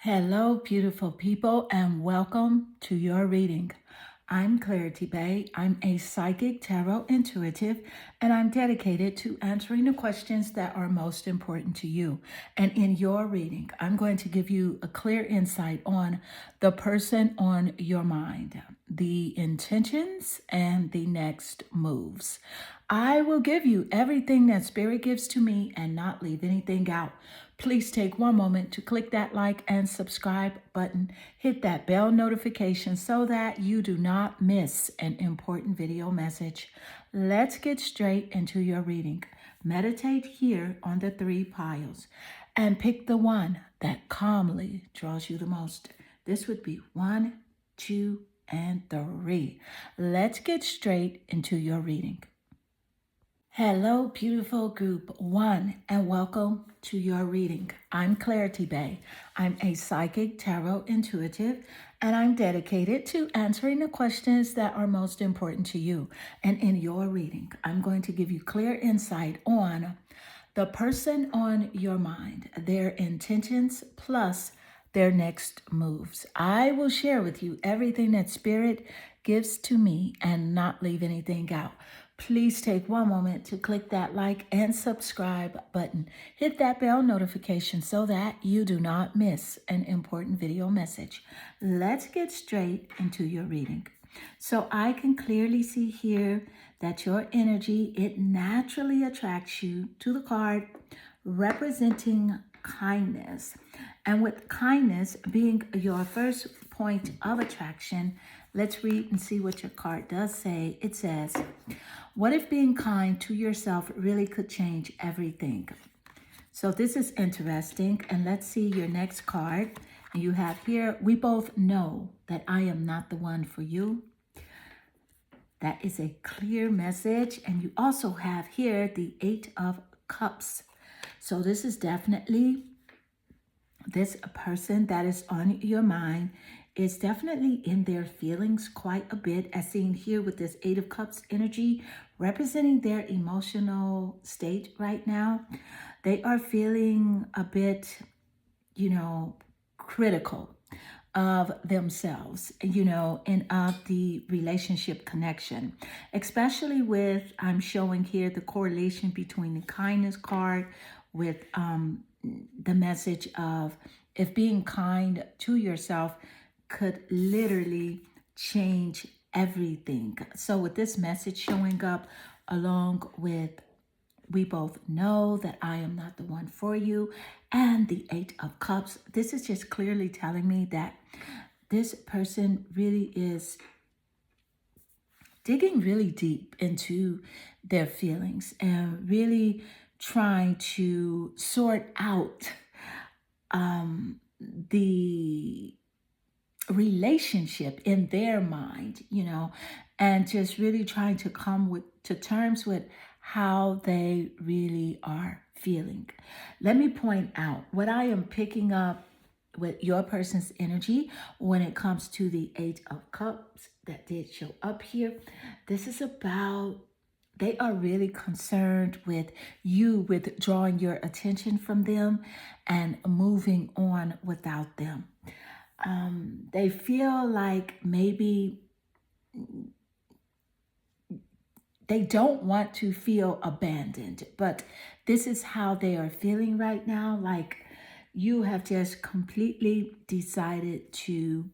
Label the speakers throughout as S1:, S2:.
S1: Hello, beautiful people, and welcome to your reading. I'm Clarity Bay. I'm a psychic tarot intuitive, and I'm dedicated to answering the questions that are most important to you. And in your reading, I'm going to give you a clear insight on the person on your mind, the intentions, and the next moves. I will give you everything that Spirit gives to me and not leave anything out. Please take one moment to click that like and subscribe button. Hit that bell notification so that you do not miss an important video message. Let's get straight into your reading. Meditate here on the three piles and pick the one that calmly draws you the most. This would be 1, 2, and 3. Let's get straight into your reading. Hello, beautiful group 1, and welcome to your reading. I'm Clarity Bay. I'm a psychic tarot intuitive, and I'm dedicated to answering the questions that are most important to you. And in your reading, I'm going to give you clear insight on the person on your mind, their intentions, plus their next moves. I will share with you everything that Spirit gives to me and not leave anything out. Please take one moment to click that like and subscribe button. Hit that bell notification so that you do not miss an important video message. Let's get straight into your reading. So I can clearly see here that your energy, it naturally attracts you to the card representing kindness. And with kindness being your first point of attraction, let's read and see what your card does say. It says, what if being kind to yourself really could change everything? So this is interesting. And let's see your next card. And you have here, we both know that I am not the one for you. That is a clear message. And you also have here the 8 of Cups. So this is definitely this person that is on your mind is definitely in their feelings quite a bit, as seen here with this 8 of Cups energy representing their emotional state right now. They are feeling a bit, critical of themselves, and of the relationship connection, especially with, I'm showing here the correlation between the kindness card with the message of if being kind to yourself could literally change everything. So with this message showing up along with we both know that I am not the one for you, and the 8 of Cups, this is just clearly telling me that this person really is digging really deep into their feelings and really trying to sort out the relationship in their mind, and just really trying to come to terms with how they really are feeling. Let me point out what I am picking up with your person's energy when it comes to the 8 of Cups that did show up here. This is about they are really concerned with you withdrawing your attention from them and moving on without them. They feel like maybe they don't want to feel abandoned, but this is how they are feeling right now. Like you have just completely decided to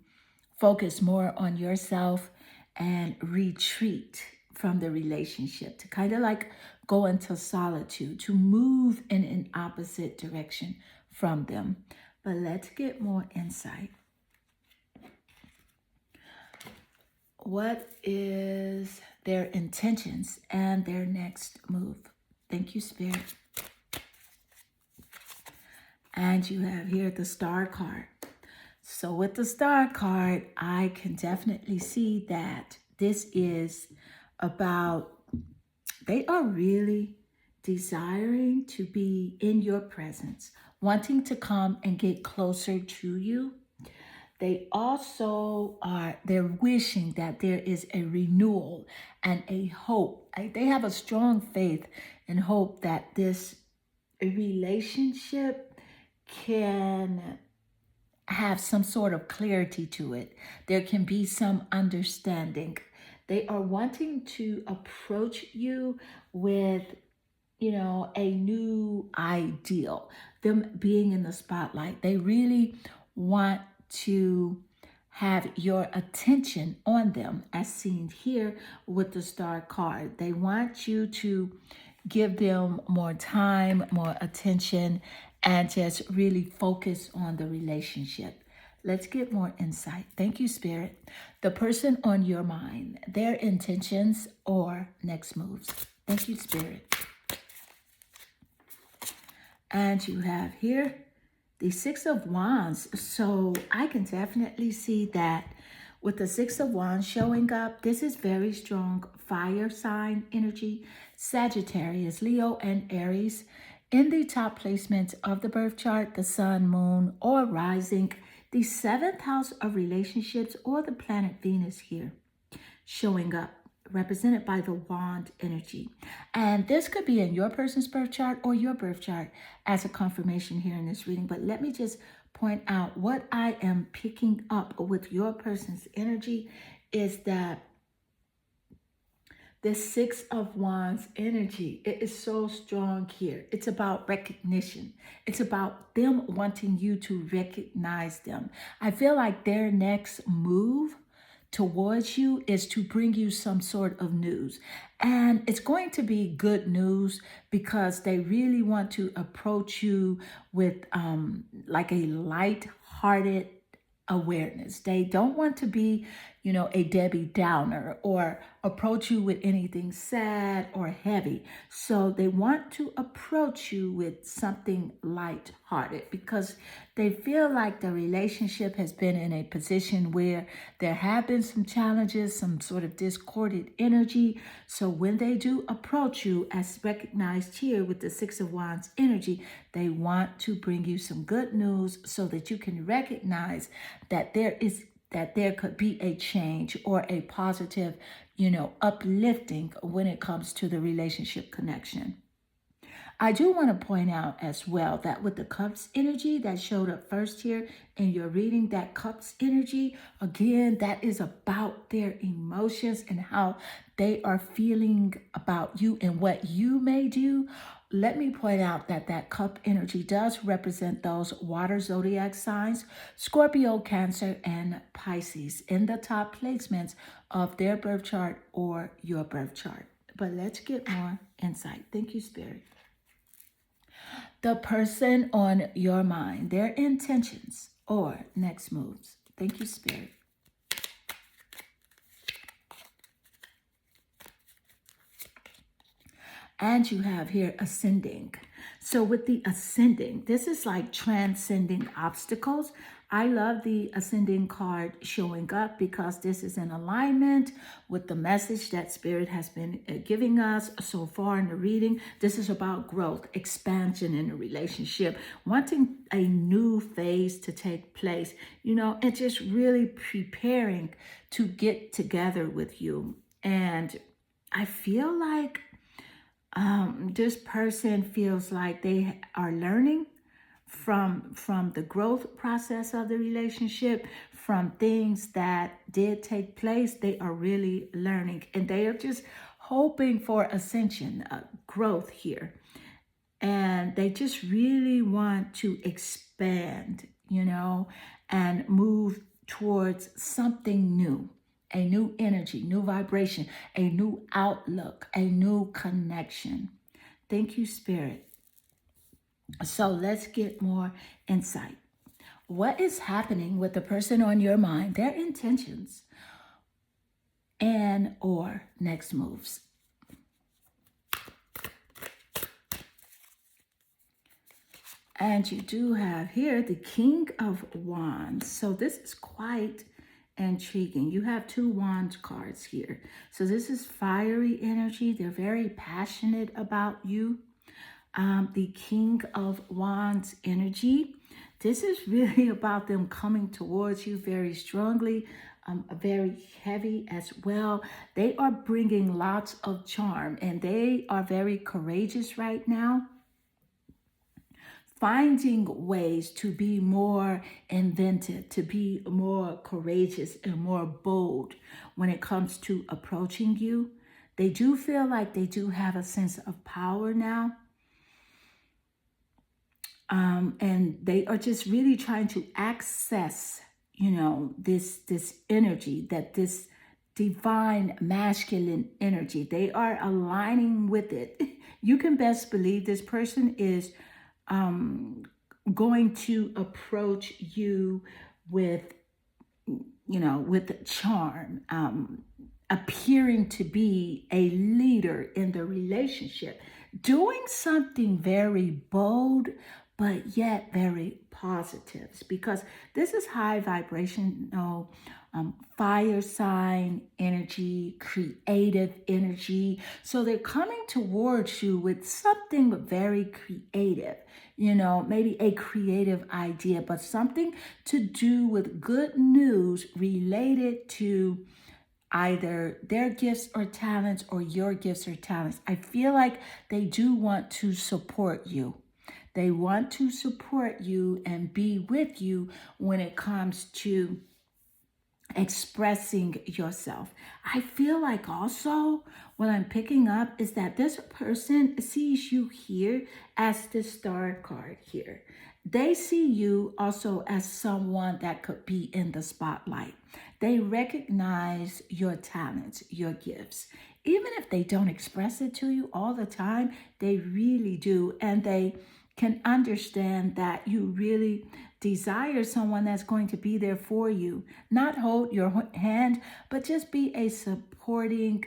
S1: focus more on yourself and retreat from the relationship, to kind of like go into solitude, to move in an opposite direction from them. But let's get more insight. What is their intentions and their next move? Thank you, Spirit. And you have here the Star card. So with the Star card, I can definitely see that this is about, they are really desiring to be in your presence, wanting to come and get closer to you. They also they're wishing that there is a renewal and a hope. They have a strong faith and hope that this relationship can have some sort of clarity to it. There can be some understanding. They are wanting to approach you with, a new ideal, them being in the spotlight. They really want to have your attention on them, as seen here with the star card. They want you to give them more time, more attention, and just really focus on the relationship. Let's get more insight. Thank you, Spirit. The person on your mind, their intentions or next moves. Thank you, Spirit. And you have here the Six of Wands. So I can definitely see that with the Six of Wands showing up, this is very strong fire sign energy. Sagittarius, Leo, and Aries. In the top placements of the birth chart, the sun, moon, or rising, the seventh house of relationships or the planet Venus here showing up, represented by the wand energy. And this could be in your person's birth chart or your birth chart as a confirmation here in this reading. But let me just point out what I am picking up with your person's energy is that the Six of Wands energy, it is so strong here. It's about recognition. It's about them wanting you to recognize them. I feel like their next move towards you is to bring you some sort of news. And it's going to be good news because they really want to approach you with like a light-hearted awareness. They don't want to be, a Debbie Downer or approach you with anything sad or heavy. So they want to approach you with something light-hearted because they feel like the relationship has been in a position where there have been some challenges, some sort of discordant energy. So when they do approach you, as recognized here with the Six of Wands energy, they want to bring you some good news so that you can recognize that there could be a change or a positive, uplifting when it comes to the relationship connection. I do want to point out as well that with the Cups energy that showed up first here in your reading, that Cups energy, again, that is about their emotions and how they are feeling about you and what you may do. Let me point out that that cup energy does represent those water zodiac signs, Scorpio, Cancer, and Pisces in the top placements of their birth chart or your birth chart. But let's get more insight. Thank you, Spirit. The person on your mind, their intentions or next moves. Thank you, Spirit. And you have here ascending. So with the ascending, this is like transcending obstacles. I love the ascending card showing up because this is in alignment with the message that Spirit has been giving us so far in the reading. This is about growth, expansion in a relationship, wanting a new phase to take place, and just really preparing to get together with you. And I feel like this person feels like they are learning from the growth process of the relationship, from things that did take place. They are really learning and they are just hoping for ascension, growth here. And they just really want to expand, and move towards something new. A new energy, new vibration, a new outlook, a new connection. Thank you, Spirit. So let's get more insight. What is happening with the person on your mind, their intentions, and or next moves? And you do have here the King of Wands. So this is quite intriguing. You have two wand cards here. So this is fiery energy. They're very passionate about you. The King of Wands energy. This is really about them coming towards you very strongly, very heavy as well. They are bringing lots of charm and they are very courageous right now. finding ways to be more inventive, to be more courageous and more bold when it comes to approaching you. They do feel like they do have a sense of power now. And they are just really trying to access, this energy, that this divine masculine energy. They are aligning with it. You can best believe this person is going to approach you with, with charm, appearing to be a leader in the relationship, doing something very bold, but yet very positive, because this is high vibrational, fire sign energy, creative energy. So they're coming towards you with something very creative, maybe a creative idea, but something to do with good news related to either their gifts or talents or your gifts or talents. I feel like they do want to support you. They want to support you and be with you when it comes to expressing yourself. I feel like also what I'm picking up is that this person sees you here as the star card here. They see you also as someone that could be in the spotlight. They recognize your talents, your gifts. Even if they don't express it to you all the time, they really do. And they can understand that you really desire someone that's going to be there for you, not hold your hand, but just be a supporting,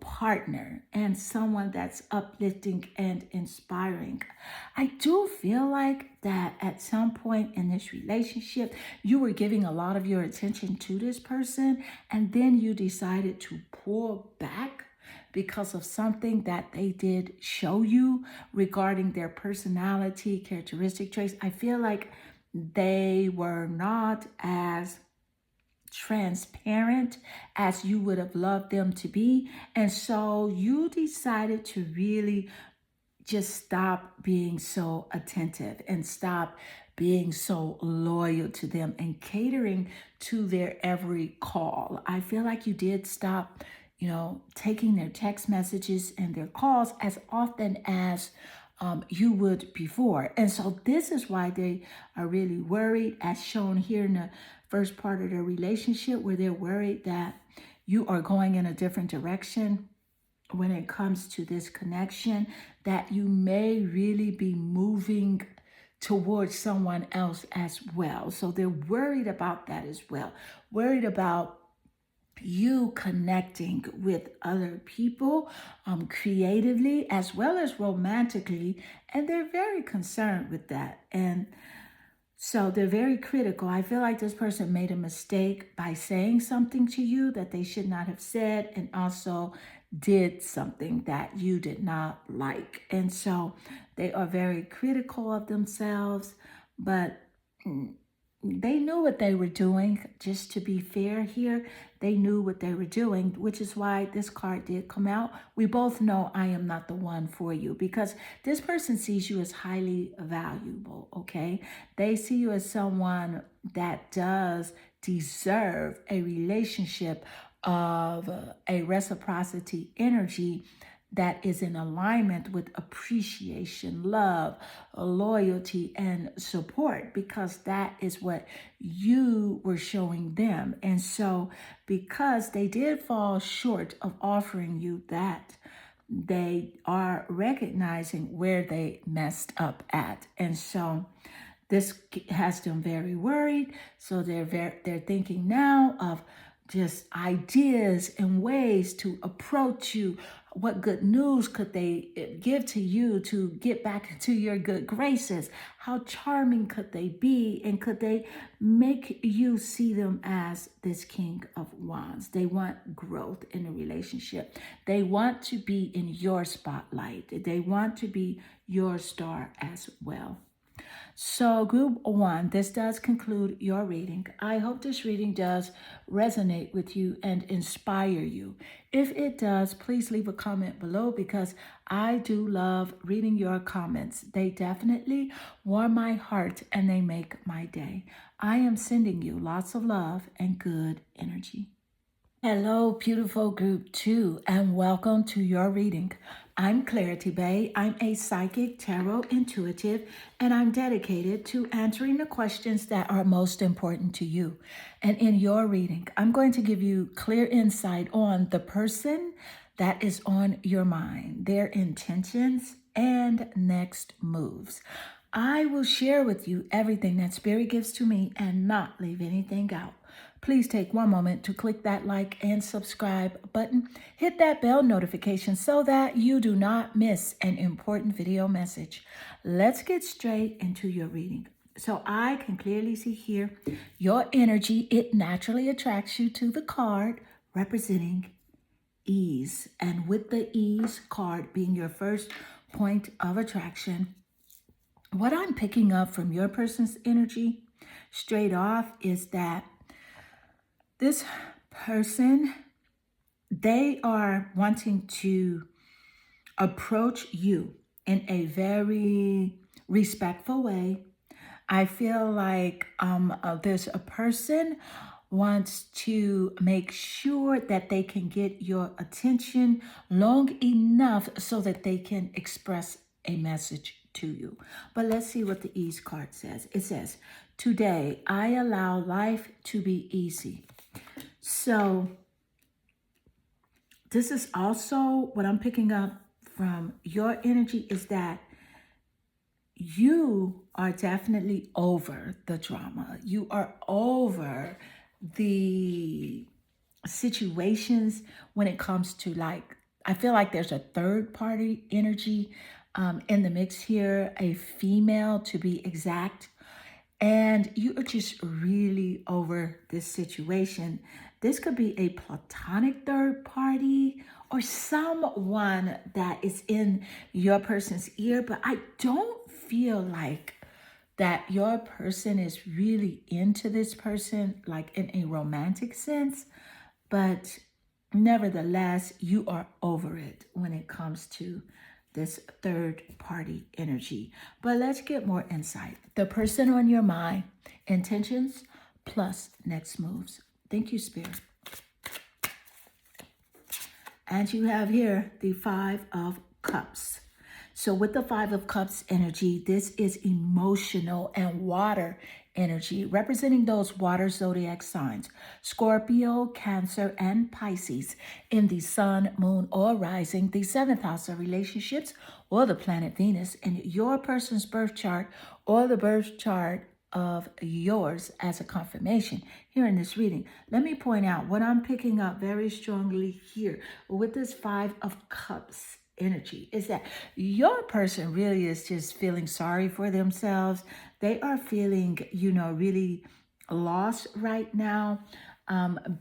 S1: partner and someone that's uplifting and inspiring. I do feel like that at some point in this relationship, you were giving a lot of your attention to this person, and then you decided to pull back because of something that they did show you regarding their personality, characteristic traits. I feel like they were not as transparent as you would have loved them to be. And so you decided to really just stop being so attentive and stop being so loyal to them and catering to their every call. I feel like you did stop, taking their text messages and their calls as often as you would before. And so this is why they are really worried, as shown here in the first part of their relationship, where they're worried that you are going in a different direction when it comes to this connection, that you may really be moving towards someone else as well. So they're worried about that as well, worried about you connecting with other people creatively as well as romantically, and they're very concerned with that. And so they're very critical. I feel like this person made a mistake by saying something to you that they should not have said, and also did something that you did not like. And so they are very critical of themselves, but they knew what they were doing. Just to be fair here, they knew what they were doing, which is why this card did come out. We both know I am not the one for you, because this person sees you as highly valuable, okay? They see you as someone that does deserve a relationship of a reciprocity energy that is in alignment with appreciation, love, loyalty, and support, because that is what you were showing them. And so because they did fall short of offering you that, they are recognizing where they messed up at. And so this has them very worried. So they're thinking now of just ideas and ways to approach you. What good news could they give to you to get back into your good graces? How charming could they be? And could they make you see them as this King of Wands? They want growth in a relationship. They want to be in your spotlight. They want to be your star as well. So, group one, this does conclude your reading. I hope this reading does resonate with you and inspire you. If it does, please leave a comment below because I do love reading your comments. They definitely warm my heart and they make my day. I am sending you lots of love and good energy. Hello, beautiful group two, and welcome to your reading. I'm Clarity Bay. I'm a psychic tarot intuitive, and I'm dedicated to answering the questions that are most important to you. And in your reading, I'm going to give you clear insight on the person that is on your mind, their intentions, and next moves. I will share with you everything that Spirit gives to me and not leave anything out. Please take one moment to click that like and subscribe button. Hit that bell notification so that you do not miss an important video message. Let's get straight into your reading. So I can clearly see here your energy. It naturally attracts you to the card representing ease. And with the ease card being your first point of attraction, what I'm picking up from your person's energy straight off is that this person, they are wanting to approach you in a very respectful way. I feel like there's a person wants to make sure that they can get your attention long enough so that they can express a message to you. But let's see what the ease card says. It says, today I allow life to be easy. So this is also what I'm picking up from your energy is that you are definitely over the drama. You are over the situations when it comes to like, I feel like there's a third party energy in the mix here, a female to be exact. And you are just really over this situation. This could be a platonic third party or someone that is in your person's ear, but I don't feel like that your person is really into this person, like in a romantic sense, but nevertheless, you are over it when it comes to this third party energy. But let's get more insight. The person on your mind, intentions plus next moves. Thank you, Spirit. And you have here the Five of Cups. So with the Five of Cups energy, this is emotional and water energy, representing those water zodiac signs, Scorpio, Cancer, and Pisces in the sun, moon, or rising, the seventh house of relationships, or the planet Venus in your person's birth chart, or the birth chart of yours as a confirmation here in this reading. Let me point out what I'm picking up very strongly here with this Five of Cups energy is that your person really is just feeling sorry for themselves. They are feeling, really lost right now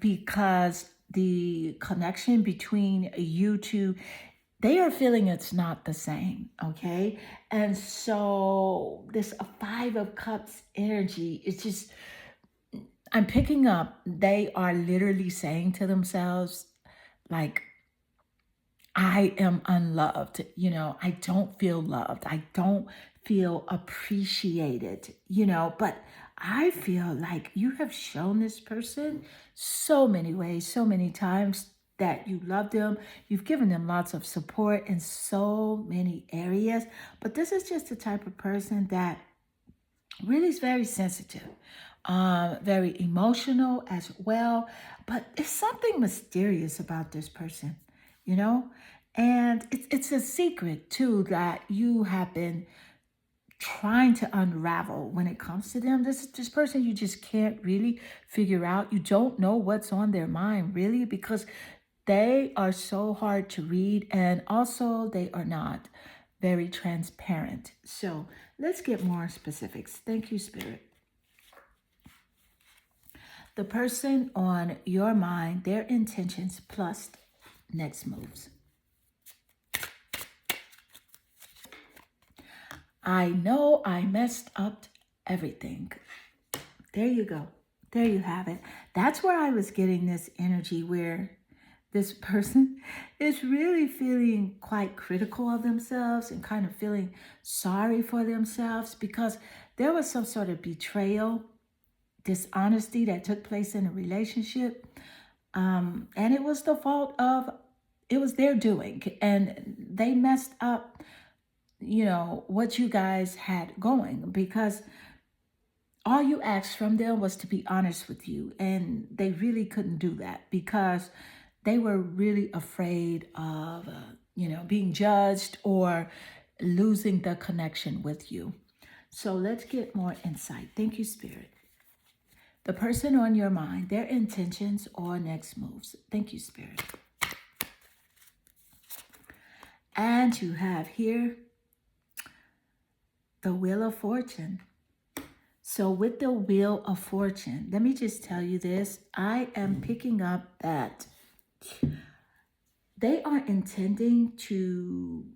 S1: because the connection between you two, they are feeling it's not the same, okay? And so this Five of Cups energy is just, I'm picking up, they are literally saying to themselves, like, I am unloved. I don't feel loved. I don't feel appreciated, but I feel like you have shown this person so many ways, so many times that you love them. You've given them lots of support in so many areas, but this is just the type of person that really is very sensitive, very emotional as well, but there's something mysterious about this person, you know? And it's a secret too that you have been trying to unravel when it comes to them. This person you just can't really figure out. You don't know what's on their mind really because they are so hard to read and also they are not very transparent. So let's get more specifics. Thank you, Spirit. The person on your mind, their intentions plus next moves. I know I messed up everything. There you go. There you have it. That's where I was getting this energy where this person is really feeling quite critical of themselves and kind of feeling sorry for themselves because there was some sort of betrayal, dishonesty that took place in a relationship. And it was the fault of, it was their doing. And they messed up, what you guys had going because all you asked from them was to be honest with you. And they really couldn't do that because they were really afraid of, being judged or losing the connection with you. So let's get more insight. Thank you, Spirit. The person on your mind, their intentions or next moves. Thank you, Spirit. And you have here the Wheel of Fortune. So with the Wheel of Fortune, let me just tell you this. I am picking up that they are intending to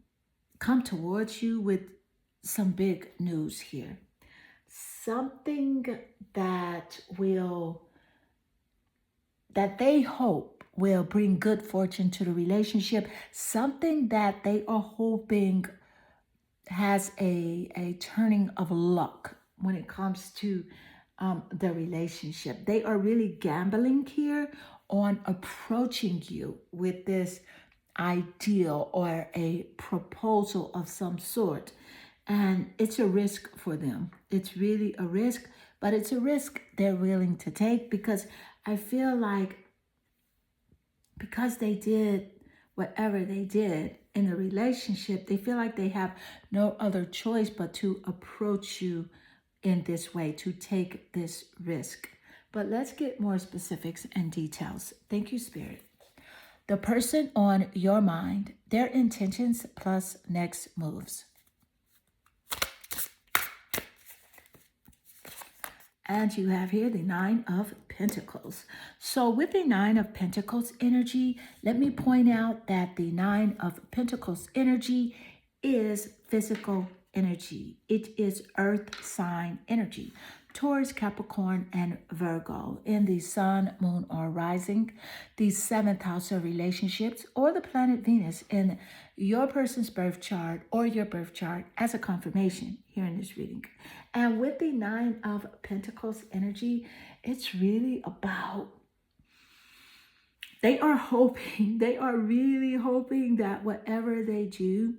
S1: come towards you with some big news here. Something that they hope will bring good fortune to the relationship. Something that they are hoping has a turning of luck when it comes to the relationship. They are really gambling here on approaching you with this ideal or a proposal of some sort. And it's a risk for them. It's really a risk, but it's a risk they're willing to take because I feel like because they did whatever they did in a relationship, they feel like they have no other choice but to approach you in this way, to take this risk. But let's get more specifics and details. Thank you, Spirit. The person on your mind, their intentions plus next moves. And you have here the Nine of Pentacles. So with the Nine of Pentacles energy, let me point out that the Nine of Pentacles energy is physical energy. It is earth sign energy. Taurus, Capricorn, and Virgo in the sun, moon, or rising, the seventh house of relationships, or the planet Venus in your person's birth chart or your birth chart as a confirmation here in this reading. And with the Nine of Pentacles energy, it's really about, they are really hoping that whatever they do,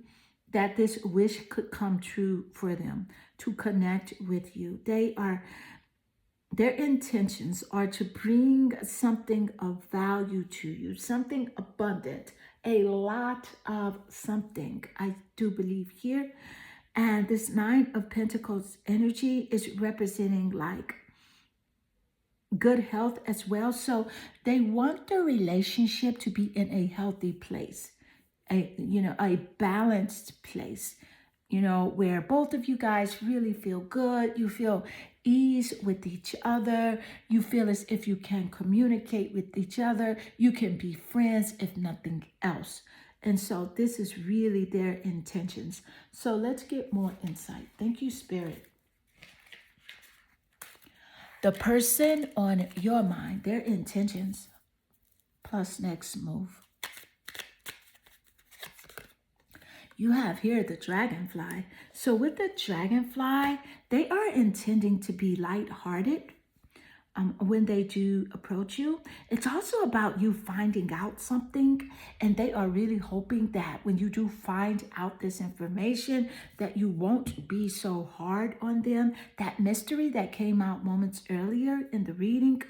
S1: that this wish could come true for them, to connect with you. Their intentions are to bring something of value to you, something abundant, a lot of something, I do believe here. And this Nine of Pentacles energy is representing like good health as well. So they want the relationship to be in a healthy place, a balanced place, where both of you guys really feel good. You feel ease with each other. You feel as if you can communicate with each other. You can be friends, if nothing else. And so this is really their intentions. So let's get more insight. Thank you, Spirit. The person on your mind, their intentions plus next move. You have here the dragonfly. So with the dragonfly, they are intending to be lighthearted when they do approach you. It's also about you finding out something, and they are really hoping that when you do find out this information, that you won't be so hard on them. That mystery that came out moments earlier in the reading,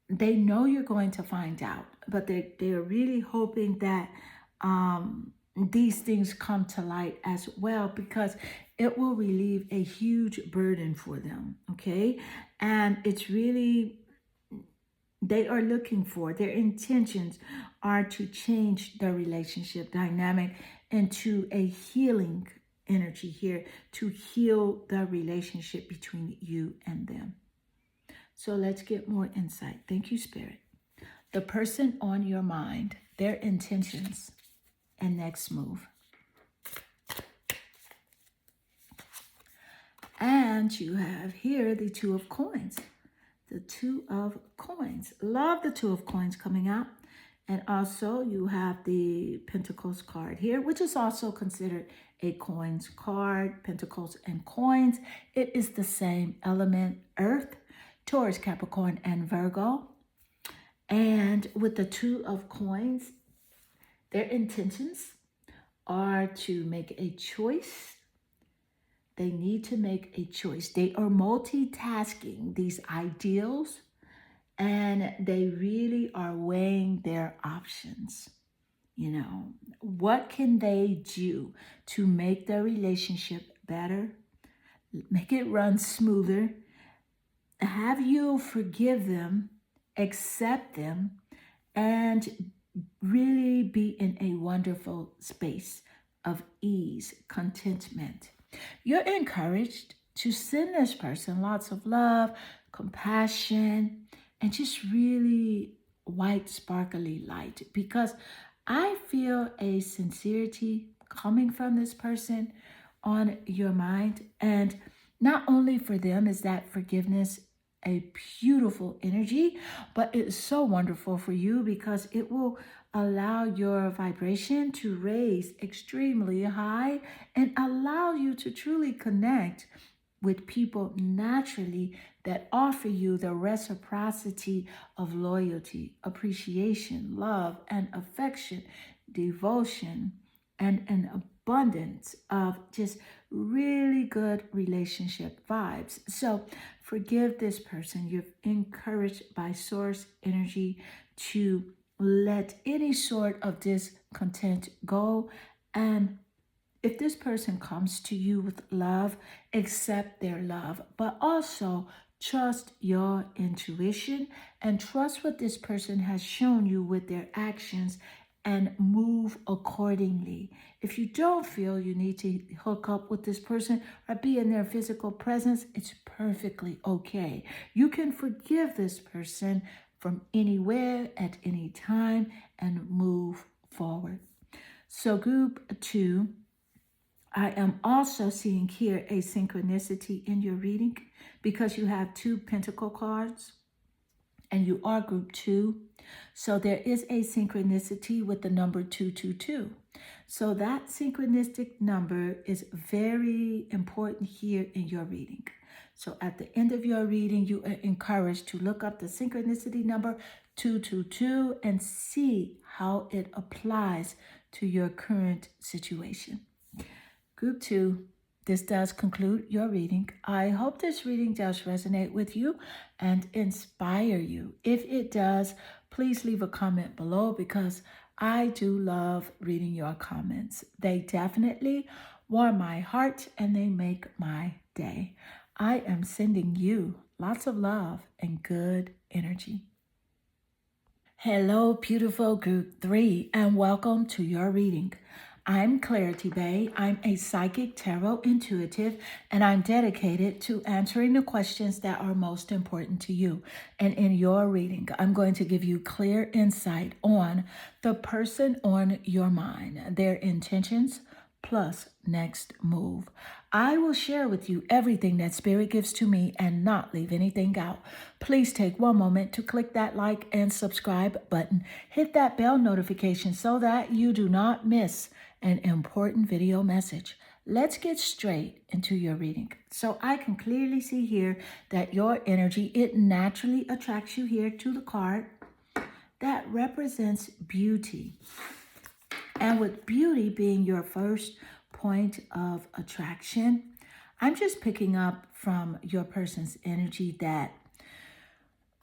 S1: they know you're going to find out, but they're really hoping that these things come to light as well, because it will relieve a huge burden for them, okay? And it's really, they are looking for, their intentions are to change the relationship dynamic into a healing energy here, to heal the relationship between you and them. So let's get more insight. Thank you, Spirit. The person on your mind, their intentions and next move. And you have here the Two of Coins. The Two of Coins. Love the Two of Coins coming out. And also you have the Pentacles card here, which is also considered a coins card. Pentacles and coins. It is the same element, Earth, Taurus, Capricorn, and Virgo. And with the Two of Coins, their intentions are to make a choice. They need to make a choice. They are multitasking these ideals, and they really are weighing their options. You know, what can they do to make their relationship better, make it run smoother, have you forgive them, accept them, and really be in a wonderful space of ease, contentment. You're encouraged to send this person lots of love, compassion, and just really white, sparkly light, because I feel a sincerity coming from this person on your mind. And not only for them is that forgiveness a beautiful energy, but it's so wonderful for you because it will allow your vibration to raise extremely high and allow you to truly connect with people naturally that offer you the reciprocity of loyalty, appreciation, love, and affection, devotion, and an abundance of just really good relationship vibes. So forgive this person. You're encouraged by source energy to let any sort of discontent go. And if this person comes to you with love, accept their love, but also trust your intuition and trust what this person has shown you with their actions and move accordingly. If you don't feel you need to hook up with this person or be in their physical presence, it's perfectly okay. You can forgive this person from anywhere at any time and move forward. So group 2, I am also seeing here a synchronicity in your reading because you have 2 pentacle cards and you are group 2. So there is a synchronicity with the number 222. So that synchronistic number is very important here in your reading. So at the end of your reading, you are encouraged to look up the synchronicity number 222 and see how it applies to your current situation. Group 2, this does conclude your reading. I hope this reading does resonate with you and inspire you. If it does, please leave a comment below because I do love reading your comments. They definitely warm my heart and they make my day. I am sending you lots of love and good energy. Hello, beautiful group 3, and welcome to your reading. I'm Clarity Bay. I'm a psychic tarot intuitive, and I'm dedicated to answering the questions that are most important to you. And in your reading, I'm going to give you clear insight on the person on your mind, their intentions, plus next move. I will share with you everything that Spirit gives to me and not leave anything out. Please take one moment to click that like and subscribe button. Hit that bell notification so that you do not miss an important video message. Let's get straight into your reading. So I can clearly see here that your energy, it naturally attracts you here to the card that represents beauty. And with beauty being your first point of attraction, I'm just picking up from your person's energy that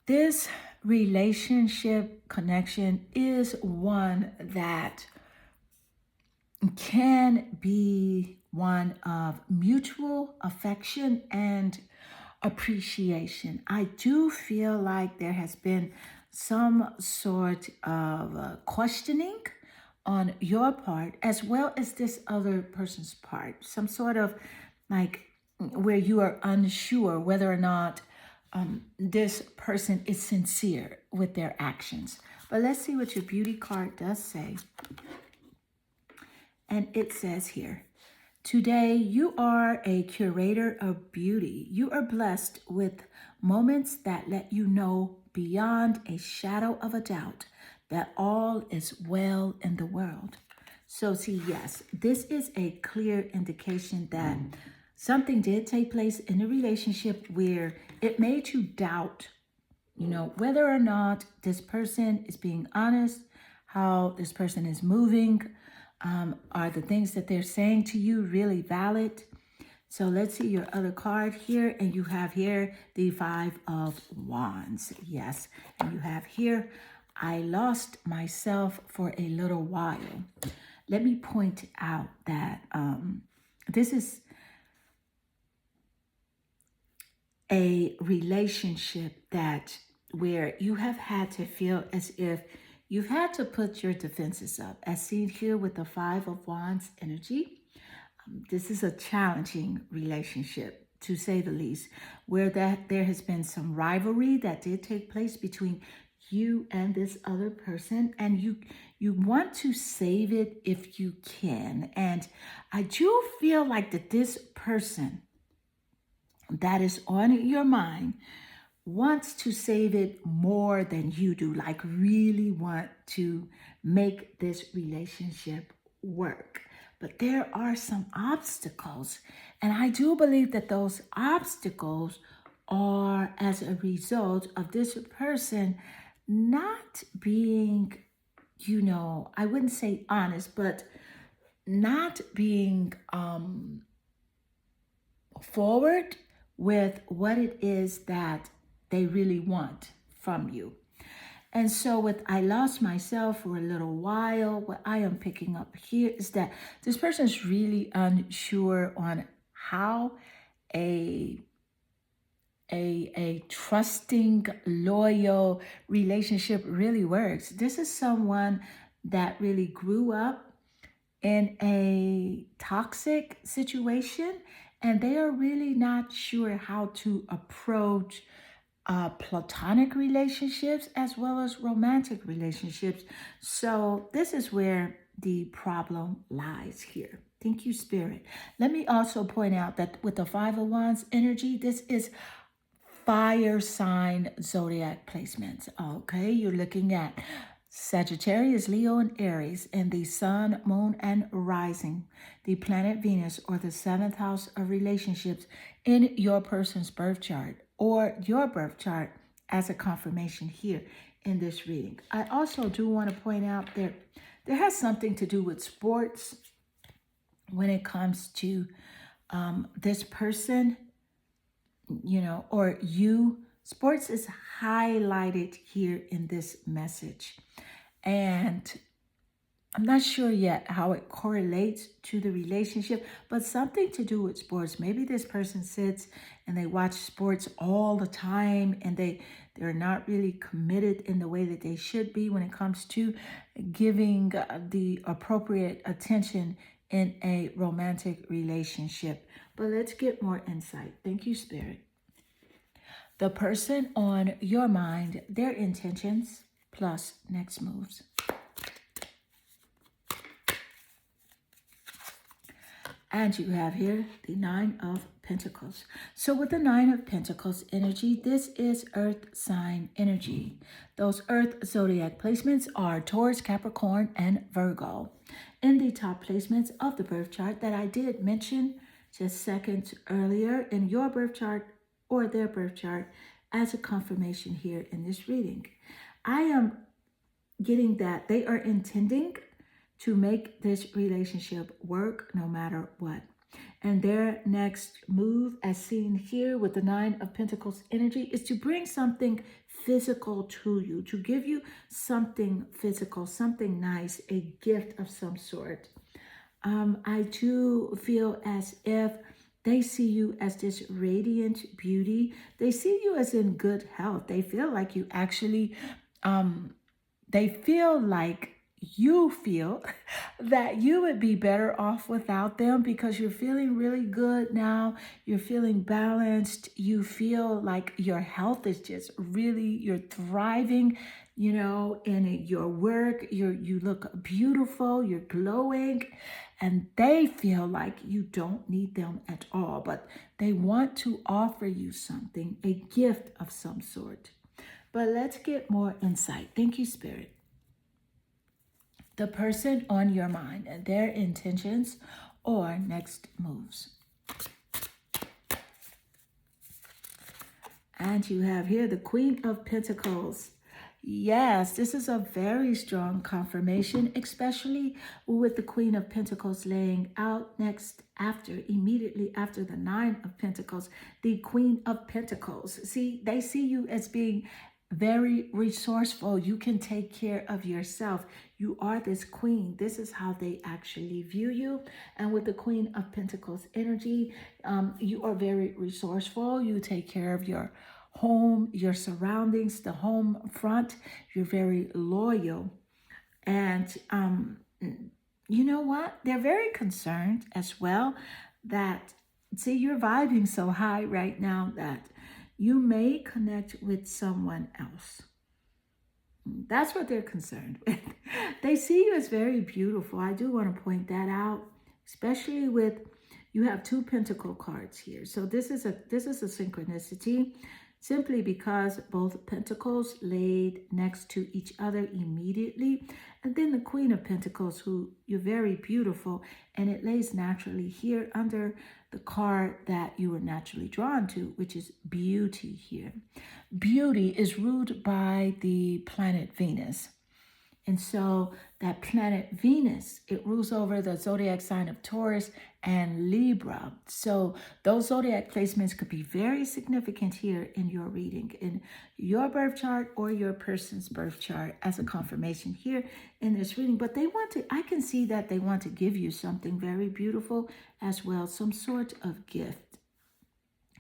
S1: this relationship connection is one that can be one of mutual affection and appreciation. I do feel like there has been some sort of questioning on your part as well as this other person's part. Some sort of like where you are unsure whether or not this person is sincere with their actions. But let's see what your beauty card does say. And it says here, Today, you are a curator of beauty. You are blessed with moments that let you know beyond a shadow of a doubt that all is well in the world. So, see, yes, this is a clear indication that something did take place in the relationship where it made you doubt, whether or not this person is being honest, how this person is moving. Are the things that they're saying to you really valid? So let's see your other card here. And you have here the Five of Wands. Yes. And you have here, I lost myself for a little while. Let me point out that this is a relationship that where you have had to feel as if you've had to put your defenses up, as seen here with the Five of Wands energy. This is a challenging relationship, to say the least, where that there has been some rivalry that did take place between you and this other person, and you want to save it if you can. And I do feel like that this person that is on your mind wants to save it more than you do, like really want to make this relationship work. But there are some obstacles, and I do believe that those obstacles are as a result of this person not being, I wouldn't say honest, but not being forward with what it is that they really want from you. And so with I lost myself for a little while, what I am picking up here is that this person is really unsure on how a trusting, loyal relationship really works. This is someone that really grew up in a toxic situation, and they are really not sure how to approach platonic relationships as well as romantic relationships. So this is where the problem lies here. Thank you, Spirit. Let me also point out that with the Five of Wands energy, this is fire sign zodiac placements. Okay, you're looking at Sagittarius, Leo, and Aries, and the sun, moon, and rising, the planet Venus, or the seventh house of relationships in your person's birth chart or your birth chart as a confirmation here in this reading. I also do want to point out there has something to do with sports when it comes to this person, or you. Sports is highlighted here in this message. And I'm not sure yet how it correlates to the relationship, but something to do with sports. Maybe this person sits and they watch sports all the time, and they're not really committed in the way that they should be when it comes to giving the appropriate attention in a romantic relationship. But let's get more insight. Thank you, Spirit. The person on your mind, their intentions, plus next moves. And you have here the Nine of Pentacles. So with the Nine of Pentacles energy, this is Earth sign energy. Those Earth zodiac placements are Taurus, Capricorn, and Virgo. In the top placements of the birth chart that I did mention just seconds earlier in your birth chart or their birth chart as a confirmation here in this reading. I am getting that they are intending to make this relationship work no matter what. And their next move, as seen here with the Nine of Pentacles energy, is to bring something physical to you, to give you something physical, something nice, a gift of some sort. I do feel as if they see you as this radiant beauty. They see you as in good health. They feel like you actually, they feel like you feel that you would be better off without them because you're feeling really good now. You're feeling balanced. You feel like your health is just really, you're thriving, in your work. You look beautiful. You're glowing. and they feel like you don't need them at all, but they want to offer you something, a gift of some sort. But let's get more insight. Thank you, Spirit. The person on your mind and their intentions or next moves. And you have here the Queen of Pentacles. Yes, this is a very strong confirmation, especially with the Queen of Pentacles laying out next immediately after the Nine of Pentacles, the Queen of Pentacles. See, they see you as being very resourceful. You can take care of yourself. You are this queen. This is how they actually view you. And with the Queen of Pentacles energy, you are very resourceful. You take care of your home, your surroundings, the home front. You're very loyal. And you know what? They're very concerned as well that, see, you're vibing so high right now that you may connect with someone else. That's what they're concerned with. They see you as very beautiful. I do want to point that out, especially with, you have two pentacle cards here. So this is a synchronicity, simply because both pentacles laid next to each other immediately. And then the Queen of Pentacles, who you're very beautiful, and it lays naturally here under the card that you were naturally drawn to, which is beauty here. Beauty is ruled by the planet Venus. And so that planet Venus, it rules over the zodiac sign of Taurus and Libra. So those zodiac placements could be very significant here in your reading, in your birth chart or your person's birth chart, as a confirmation here in this reading. But they want to, I can see that they want to give you something very beautiful as well, some sort of gift.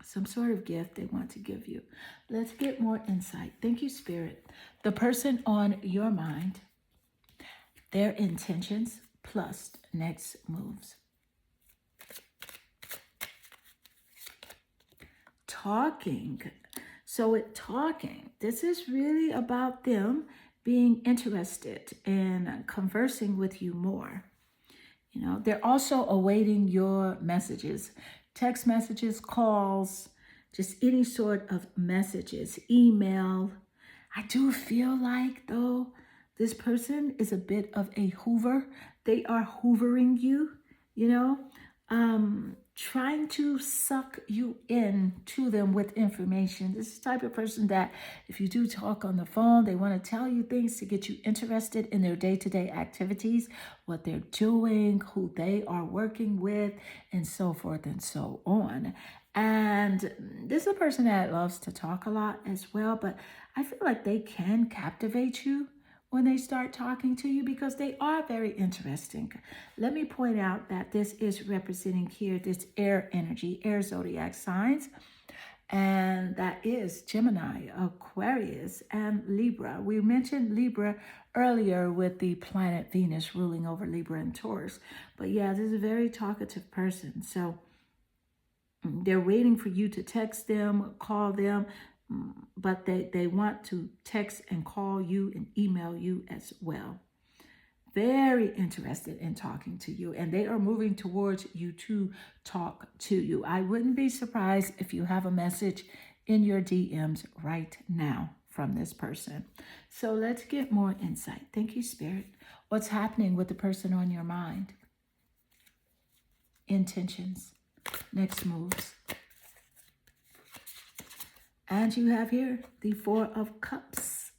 S1: Some sort of gift they want to give you. Let's get more insight. Thank you, Spirit. The person on your mind, their intentions plus next moves. Talking. So with talking, this is really about them being interested in conversing with you more. You know, they're also awaiting your messages, text messages, calls, just any sort of messages, email. I do feel like, though, this person is a bit of a hoover. They are hoovering you, you know, trying to suck you in to them with information. This is the type of person that if you do talk on the phone, they want to tell you things to get you interested in their day-to-day activities, what they're doing, who they are working with, and so forth and so on. And this is a person that loves to talk a lot as well, but I feel like they can captivate you when they start talking to you because they are very interesting. Let me point out that this is representing here this air energy, air zodiac signs, and that is Gemini, Aquarius, and Libra. We mentioned Libra earlier with the planet Venus ruling over Libra and Taurus. But yeah, this is a very talkative person. So they're waiting for you to text them, call them, but they want to text and call you and email you as well. Very interested in talking to you, and they are moving towards you to talk to you. I wouldn't be surprised if you have a message in your DMs right now from this person. So let's get more insight. Thank you, Spirit. What's happening with the person on your mind? Intentions, next moves. And you have here the Four of Cups.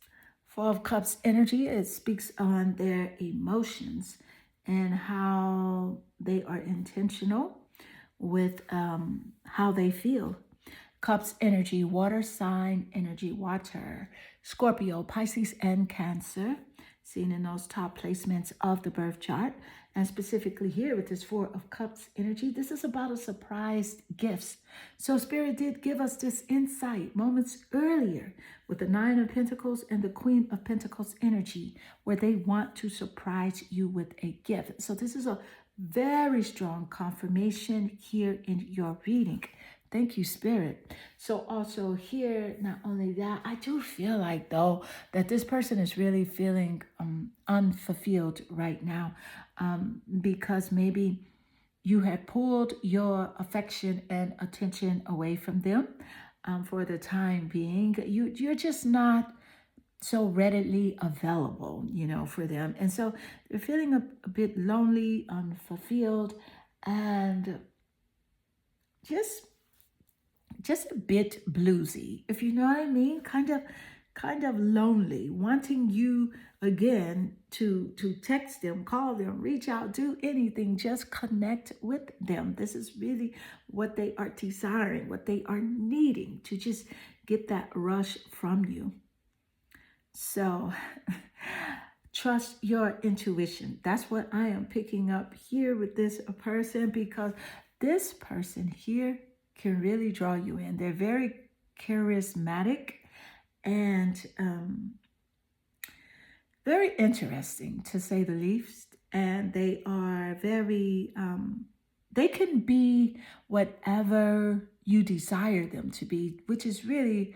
S1: Four of Cups energy, it speaks on their emotions and how they are intentional with how they feel. Cups energy, water sign energy, water, Scorpio, Pisces, and Cancer, seen in those top placements of the birth chart. And specifically here with this Four of Cups energy, this is about a surprise gifts. So Spirit did give us this insight moments earlier with the Nine of Pentacles and the Queen of Pentacles energy, where they want to surprise you with a gift. So this is a very strong confirmation here in your reading. Thank you, Spirit. So also here, not only that, I do feel like, though, that this person is really feeling unfulfilled right now. because maybe you had pulled your affection and attention away from them for the time being. You're just not so readily available, for them. And so they're feeling a bit lonely, unfulfilled, and just just a bit bluesy, if you know what I mean. Kind of lonely, wanting you again to text them, call them, reach out, do anything, just connect with them. This is really what they are desiring, what they are needing, to just get that rush from you. So trust your intuition. That's what I am picking up here with this person, because this person here can really draw you in. They're very charismatic and very interesting, to say the least. And they are very, they can be whatever you desire them to be, which is really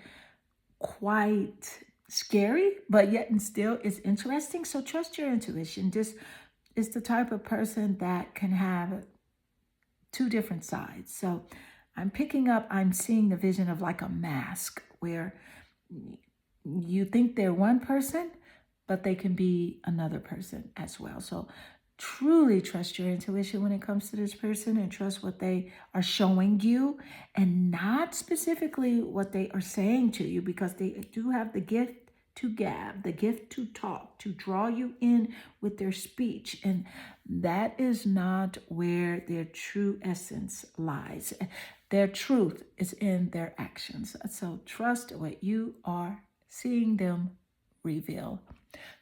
S1: quite scary, but yet and still is interesting. So trust your intuition. This is the type of person that can have two different sides. So I'm seeing the vision of like a mask where you think they're one person, but they can be another person as well. So truly trust your intuition when it comes to this person, and trust what they are showing you, and not specifically what they are saying to you, because they do have the gift to gab, the gift to talk, to draw you in with their speech. And that is not where their true essence lies. Their truth is in their actions. So trust what you are seeing them reveal.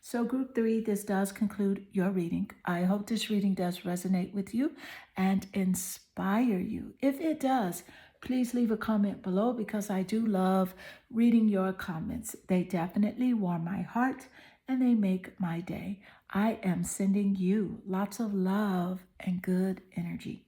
S1: So group 3, this does conclude your reading. I hope this reading does resonate with you and inspire you. If it does, please leave a comment below, because I do love reading your comments. They definitely warm my heart and they make my day. I am sending you lots of love and good energy.